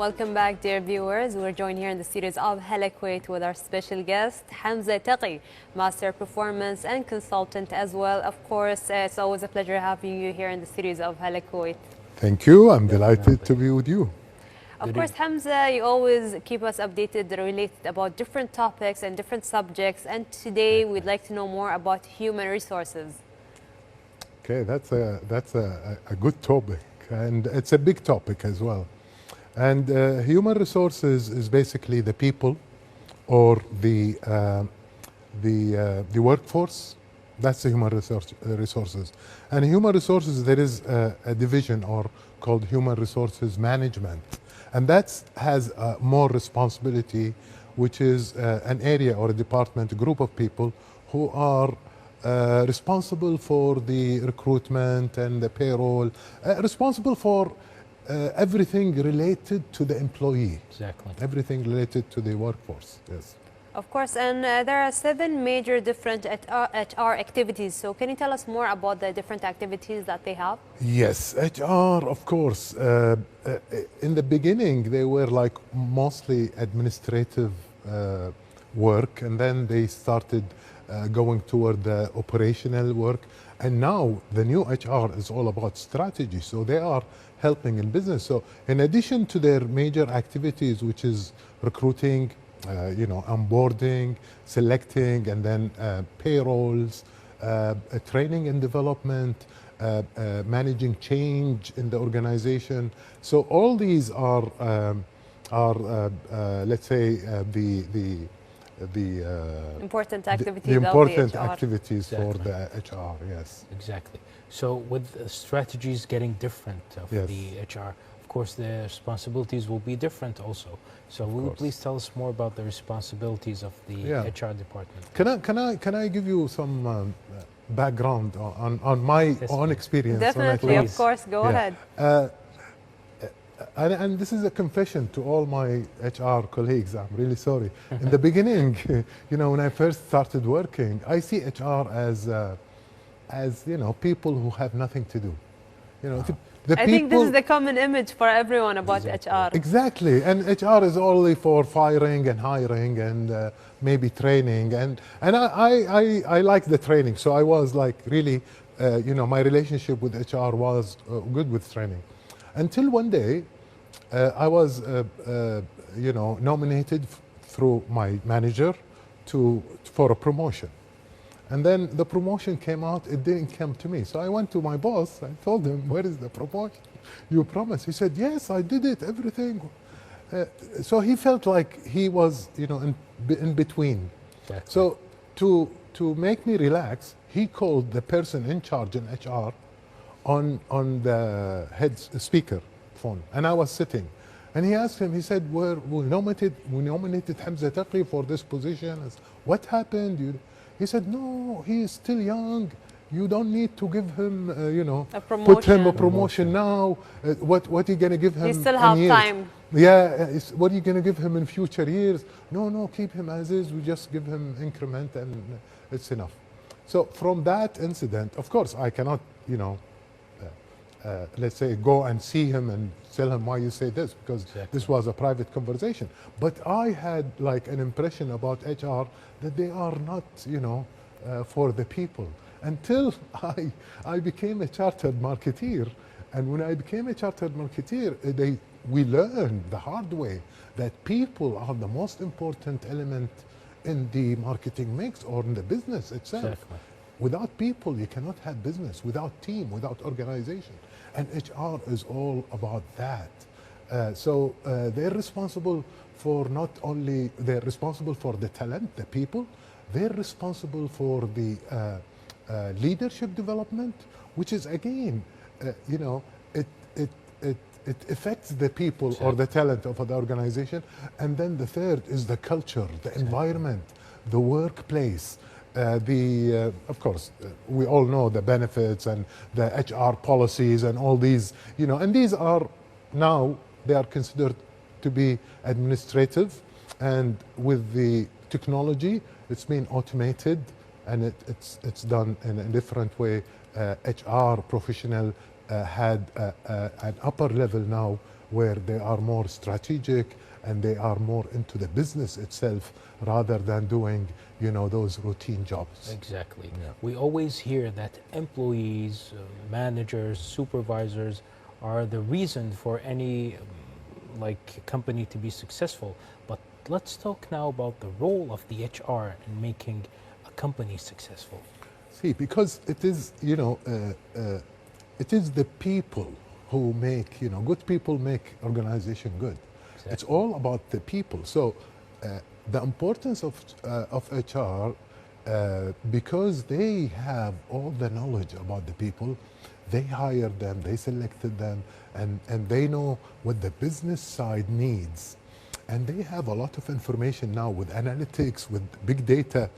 Welcome back, dear viewers. We're joined here in the series of Hala Kuwait with our special guest, Hamza Taqi, Master Performance and Consultant as well. Of course, it's always a pleasure having you here in the series of Hala Kuwait. Thank you. I'm delighted to be with you. Of course, Hamza, you always keep us updated related about different topics and different subjects. And today we'd like to know more about human resources. Okay, that's a good topic, and it's a big topic as well. And human resources is basically the people or the workforce. That's the human resources. And human resources, there is a division or called human resources management. And that has more responsibility, which is an area or a department, a group of people who are responsible for the recruitment and the payroll, responsible for everything related to the employee. Exactly. Everything related to the workforce, yes. Of course, and there are 7 major different HR activities. So can you tell us more about the different activities that they have? Yes, HR, of course. In the beginning, they were like mostly administrative work, and then they started going toward the operational work. And now the new HR is all about strategy. So they are helping in business. So in addition to their major activities, which is recruiting, onboarding, selecting, and then payrolls, training and development, managing change in the organization. So all these are let's say, the important activities, the important of the HR. activities Exactly. for the HR, yes. Exactly. So with strategies getting different of Yes. the HR, of course the responsibilities will be different also. So will you course. please tell us more about the responsibilities of the Yeah. HR department? Can I give you some background on my Yes, own please. experience? Definitely, Please. of course, go ahead. And this is a confession to all my HR colleagues. I'm really sorry. In the beginning, when I first started working, I see HR as people who have nothing to do. The I think this is the common image for everyone about Exactly. HR. Exactly, and HR is only for firing and hiring and maybe training, and I like the training. So I was like really, my relationship with HR was good with training, until one day I was nominated through my manager for a promotion. And then the promotion came out, it didn't come to me. So I went to my boss, I told him, where is the promotion you promised? He said, yes, I did it, everything. So he felt like he was, in between. Exactly. So to make me relax, he called the person in charge in HR on the head speaker phone. And I was sitting. And he asked him, he said, we nominated Hamza Taqi for this position. I said, what happened? He said, no, he is still young. You don't need to give him, A put him a promotion. promotion now. What are you going to give him? You still in have years? time. Yeah, what are you going to give him in future years? No, keep him as is. We just give him increment and it's enough. So from that incident, of course, I cannot, let's say, go and see him and tell him why you say this, because Exactly. this was a private conversation. But I had like an impression about HR that they are not, for the people. Until I became a chartered marketeer. And when I became a chartered marketeer, we learned the hard way that people are the most important element in the marketing mix or in the business itself. Exactly. Without people, you cannot have business. Without team, without organization. And HR is all about that. So they're responsible for not only, they're responsible for the talent, the people, they're responsible for the leadership development, which is again, it affects the people Exactly. or the talent of the organization. And then the third is the culture, the environment, the workplace. Of course, we all know the benefits and the HR policies and all these, and these are now, they are considered to be administrative, and with the technology, it's been automated and it's done in a different way. HR professional had an upper level now where they are more strategic and they are more into the business itself rather than doing, those routine jobs. Exactly. Yeah. We always hear that employees, managers, supervisors are the reason for any company to be successful. But let's talk now about the role of the HR in making a company successful. See, because it is, it is the people who make, good people make organization good. Exactly. It's all about the people. So the importance of HR, because they have all the knowledge about the people, they hired them, they selected them, and they know what the business side needs. And they have a lot of information now with analytics, with big data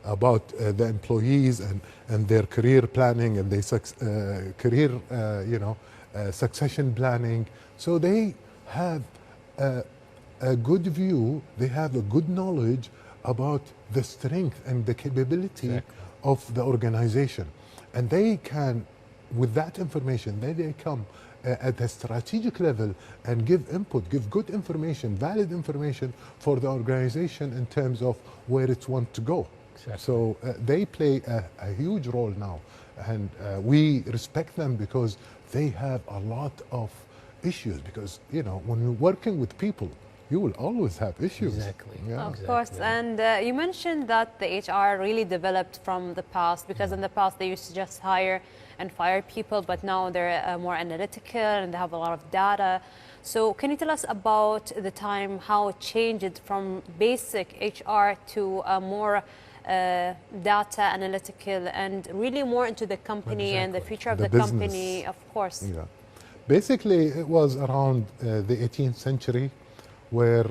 about the employees and their career planning and their career, succession planning. So they have a good view, they have a good knowledge about the strength and the capability Exactly. of the organization. And they can, with that information, they come at a strategic level and give input, give good information, valid information for the organization in terms of where it wants to go. Exactly. So they play a huge role now. And we respect them because they have a lot of issues. Because, when you're working with people, you will always have issues. Exactly. Yeah. Of Exactly. course, and you mentioned that the HR really developed from the past, because in the past they used to just hire and fire people, but now they're more analytical and they have a lot of data. So can you tell us about the time, how it changed from basic HR to a more data analytical and really more into the company and the Exactly. future of The the business. company, of course. Yeah. Basically, it was around the 18th century where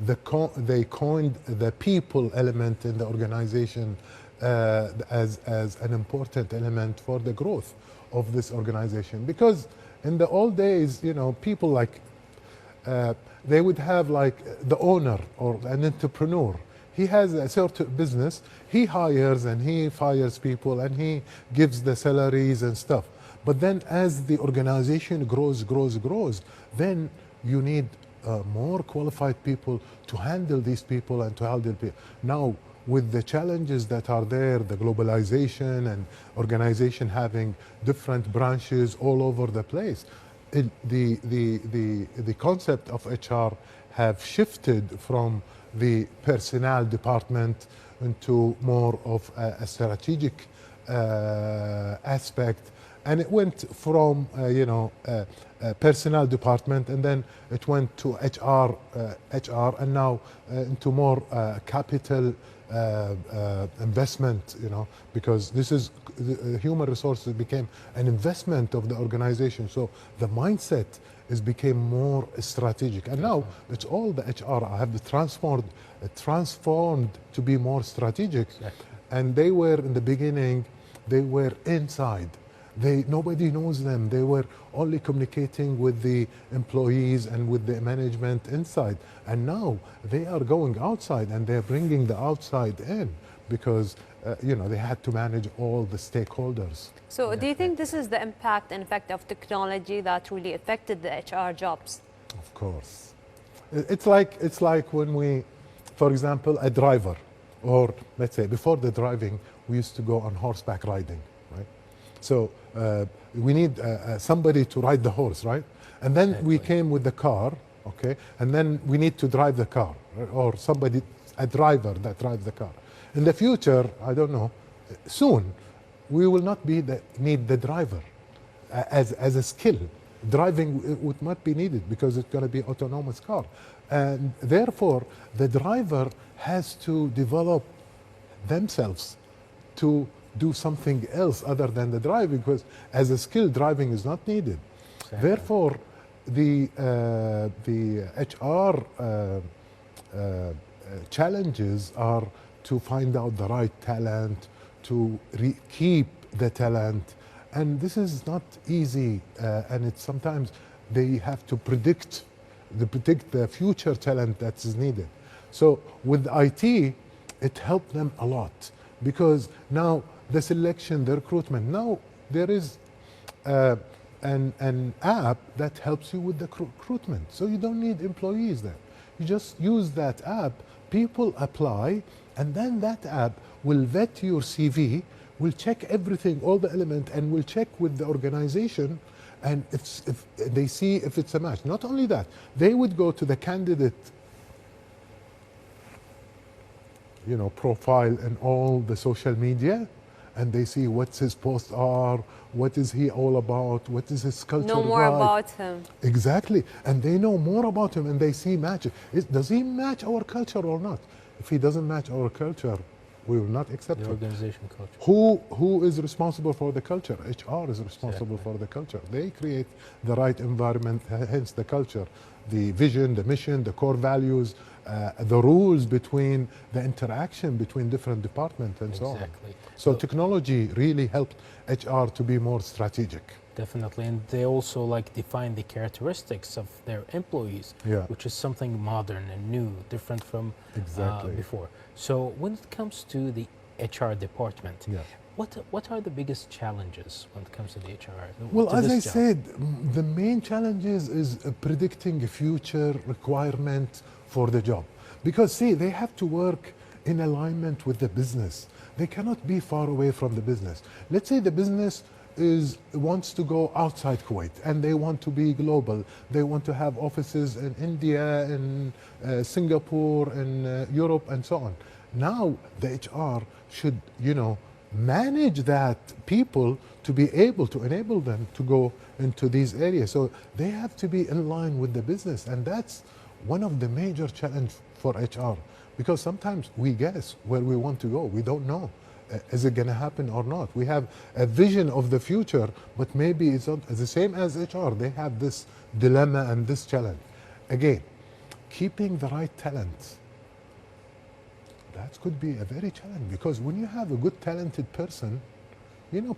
they coined the people element in the organization as an important element for the growth of this organization. Because in the old days, people they would have the owner or an entrepreneur. He has a certain business, he hires and he fires people and he gives the salaries and stuff. But then as the organization grows, then you need more qualified people to handle these people and to handle people. Now, with the challenges that are there, the globalization and organization having different branches all over the place, the concept of HR have shifted from the personnel department into more of a strategic aspect. And it went from, personnel department, and then it went to HR, and now into more capital investment, because this is, the human resources became an investment of the organization. So the mindset became more strategic. And now it's all the HR have transformed to be more strategic. Exactly. And they were, in the beginning, they were inside. Nobody knows them. They were only communicating with the employees and with the management inside. And now they are going outside and they're bringing the outside in because, they had to manage all the stakeholders. So do you think this is the impact and effect of technology that really affected the HR jobs? Of course. It's like when we, for example, a driver, or let's say before the driving, we used to go on horseback riding, right? So we need somebody to ride the horse, right? And then we came with the car, okay? And then we need to drive the car, or a driver that drives the car. In the future, I don't know, soon, we will not need the driver as a skill. Driving would not be needed because it's going to be autonomous car. And therefore, the driver has to develop themselves to do something else other than the driving, because as a skill, driving is not needed. Exactly. Therefore, the HR challenges are to find out the right talent, to keep the talent, and this is not easy. And it's sometimes they have to predict the future talent that is needed. So with IT, it helped them a lot because now the selection, the recruitment, now there is an app that helps you with the recruitment. So you don't need employees there. You just use that app, people apply, and then that app will vet your CV, will check everything, all the elements, and will check with the organization, and if they see if it's a match. Not only that, they would go to the candidate, profile and all the social media, and they see what his posts are, what is he all about, what is his culture Know more like. about him. Exactly, and they know more about him, and they see matches. Does he match our culture or not? If he doesn't match our culture, we will not accept The him. organization culture. Who is responsible for the culture? HR is responsible for the culture. They create the right environment, hence the culture, the vision, the mission, the core values, the rules between the interaction between different departments and so on. Exactly. So technology really helped HR to be more strategic. Definitely, and they also define the characteristics of their employees, Yeah. which is something modern and new, different from Exactly. before. So when it comes to the HR department, Yeah. what are the biggest challenges when it comes to the HR? Well, to as this I job? said, the main challenge is predicting a future requirement for the job. Because see, they have to work in alignment with the business. They cannot be far away from the business. Let's say the business wants to go outside Kuwait and they want to be global. They want to have offices in India, in Singapore, in Europe, and so on. Now the HR should, manage that people to be able to enable them to go into these areas. So they have to be in line with the business, and that's one of the major challenge for HR, because sometimes we guess where we want to go. We don't know. Is it going to happen or not? We have a vision of the future, but maybe it's not the same as HR. They have this dilemma and this challenge. Again, keeping the right talent, that could be a very challenge, because when you have a good talented person,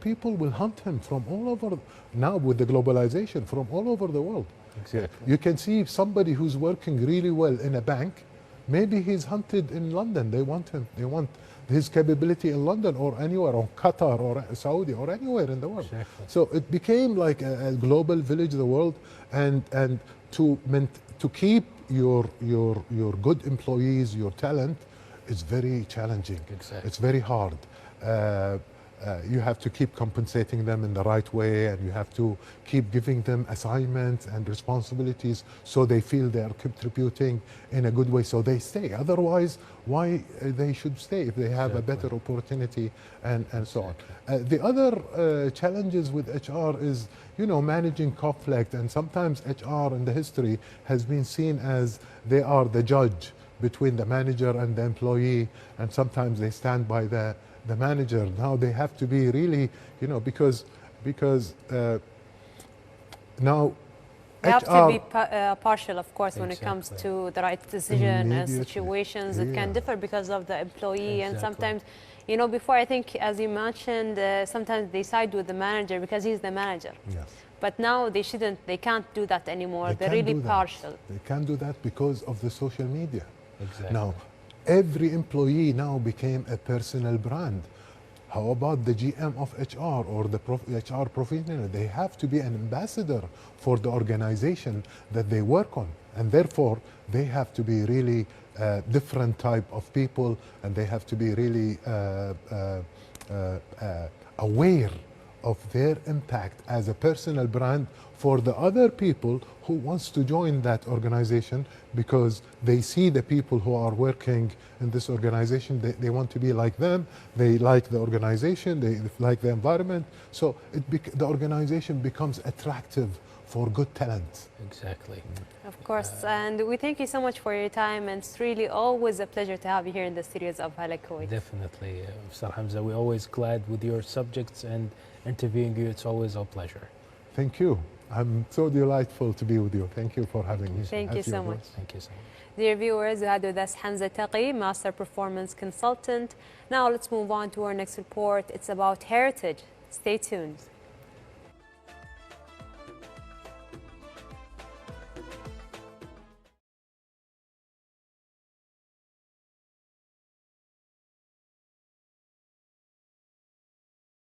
people will hunt him from all over, now with the globalization, from all over the world. Exactly. You can see somebody who's working really well in a bank, maybe he's hunted in London. They want him. They want his capability in London or anywhere, or Qatar or Saudi or anywhere in the world. Exactly. So it became like a global village, the world, and to keep your good employees, your talent, is very challenging. Exactly. It's very hard. You have to keep compensating them in the right way, and you have to keep giving them assignments and responsibilities so they feel they are contributing in a good way, so they stay. Otherwise, why they should stay if they have a better opportunity and so on. The other challenges with HR is, managing conflict, and sometimes HR in the history has been seen as they are the judge between the manager and the employee, and sometimes they stand by the manager. Now they have to be really, because now You have to be partial, of course, when it Exactly. comes to the right decision and Immediately. situations. It can Yeah. differ because of the employee, and Exactly. sometimes, before, I think, as you mentioned, sometimes they side with the manager because he's the manager. yes. But now they can't do that anymore. They're can't really do that. partial. They can't do that because of the social media. Exactly. Now, every employee now became a personal brand. How about the GM of HR or the HR professional? They have to be an ambassador for the organization that they work on. And therefore, they have to be really different type of people, and they have to be really aware of their impact as a personal brand for the other people who wants to join that organization, because they see the people who are working in this organization, they want to be like them, they like the organization, they like the environment, so the organization becomes attractive for good talent. Exactly. Of course, and we thank you so much for your time, and it's really always a pleasure to have you here in the studios of Hala Kuwait. Definitely, Mr. Hamza. We're always glad with your subjects, and interviewing you, it's always a pleasure. Thank you. I'm so delightful to be with you. Thank you for having me. Thank you As so usual. much. Thank you so much. Dear viewers, we had with us Hamza Taqi, Master Performance Consultant. Now let's move on to our next report. It's about heritage. Stay tuned.